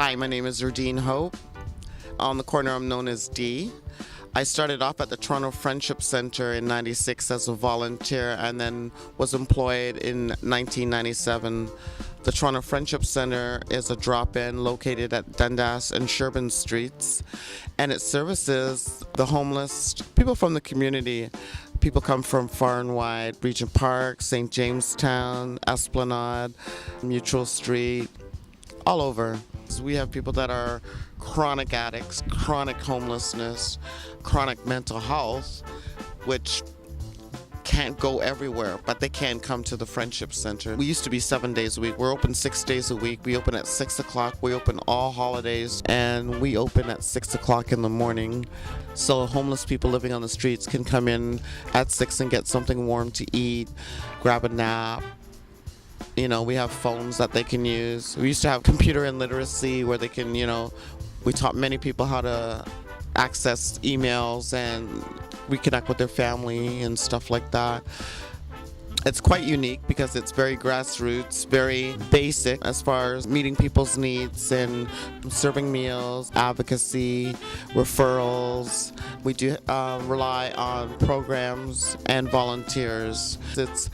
Hi, my name is Rudine Hope. On the corner, I'm known as D. I started off at the Toronto Friendship Centre in '96 as a volunteer and then was employed in 1997. The Toronto Friendship Centre is a drop-in located at Dundas and Sherbourne Streets, and it services the homeless, people from the community. People come from far and wide, Regent Park, St. Jamestown, Esplanade, Mutual Street, all over. We have people that are chronic addicts, chronic homelessness, chronic mental health, which can't go everywhere, but they can come to the Friendship Center. We used to be 7 days a week. We're open 6 days a week. We open at 6 o'clock. We open all holidays, and we open at 6 o'clock in the morning. So homeless people living on the streets can come in at 6 and get something warm to eat, grab a nap. You know, we have phones that they can use. We used to have computer illiteracy where they can, we taught many people how to access emails and reconnect with their family and stuff like that. It's quite unique because it's very grassroots, very basic as far as meeting people's needs and serving meals, advocacy, referrals. We do rely on programs and volunteers. It's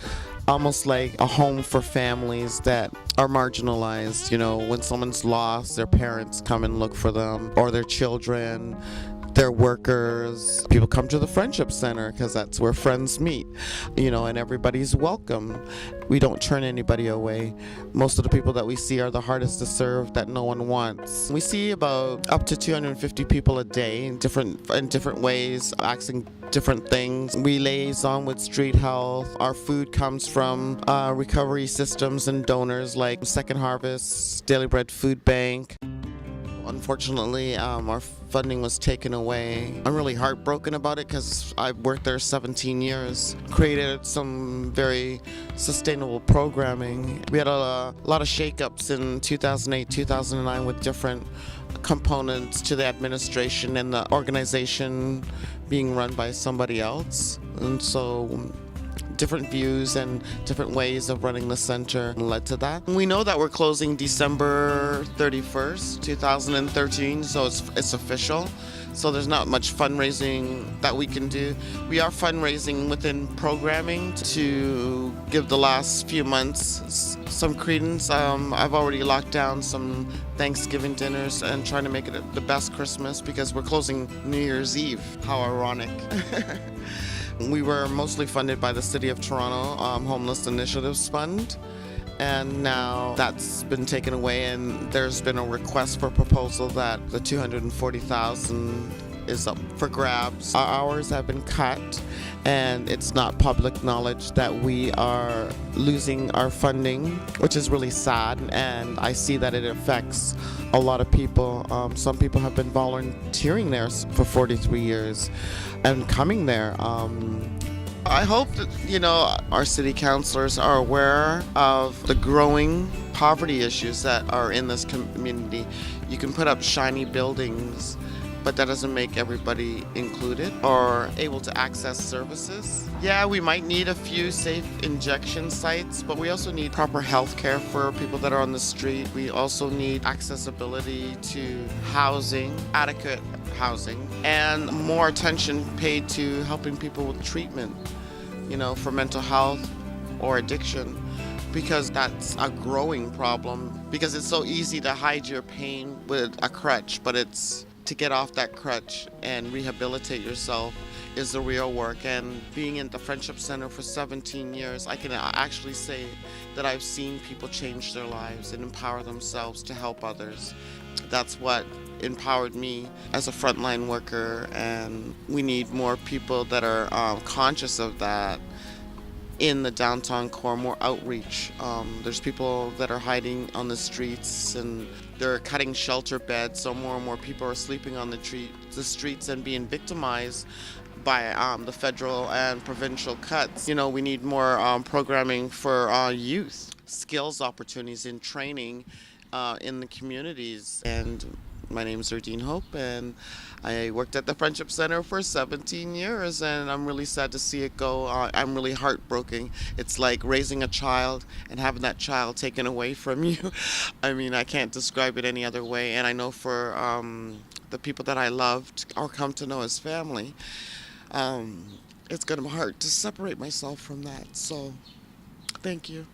almost like a home for families that are marginalized. When someone's lost, their parents come and look for them, or their children, their workers. People come to the Friendship Center because that's where friends meet, and everybody's welcome. We don't turn anybody away. Most of the people that we see are the hardest to serve that no one wants. We see about up to 250 people a day in different ways, asking different things. We liaison with street health. Our food comes from recovery systems and donors like Second Harvest, Daily Bread Food Bank. Unfortunately, our funding was taken away. I'm really heartbroken about it because I've worked there 17 years, created some very sustainable programming. We had a lot of shakeups in 2008, 2009 with different components to the administration and the organization being run by somebody else. And so different views and different ways of running the center led to that. We know that we're closing December 31st, 2013, so it's official. So there's not much fundraising that we can do. We are fundraising within programming to give the last few months some credence. I've already locked down some Thanksgiving dinners and trying to make it the best Christmas because we're closing New Year's Eve. How ironic. We were mostly funded by the City of Toronto Homeless Initiatives Fund, and now that's been taken away, and there's been a request for proposal that the $240,000 is up for grabs. Our hours have been cut, and it's not public knowledge that we are losing our funding, which is really sad, and I see that it affects a lot of people. Some people have been volunteering there for 43 years and coming there. I hope that, our city councilors are aware of the growing poverty issues that are in this community. You can put up shiny buildings, but that doesn't make everybody included or able to access services. Yeah, we might need a few safe injection sites, but we also need proper health care for people that are on the street. We also need accessibility to housing, adequate housing, and more attention paid to helping people with treatment, for mental health or addiction, because that's a growing problem, because it's so easy to hide your pain with a crutch, but it's to get off that crutch and rehabilitate yourself is the real work. And being in the Friendship Center for 17 years, I can actually say that I've seen people change their lives and empower themselves to help others. That's what empowered me as a frontline worker, and we need more people that are conscious of that in the downtown core, more outreach. There's people that are hiding on the streets and they're cutting shelter beds, so more and more people are sleeping on the streets and being victimized by the federal and provincial cuts. We need more programming for youth, skills opportunities in training in the communities, and My name is Erdine Hope, and I worked at the Friendship Center for 17 years, and I'm really sad to see it go. I'm really heartbroken. It's like raising a child and having that child taken away from you. I mean, I can't describe it any other way, and I know for the people that I loved or come to know as family, um, it's going to be hard to separate myself from that. So, thank you.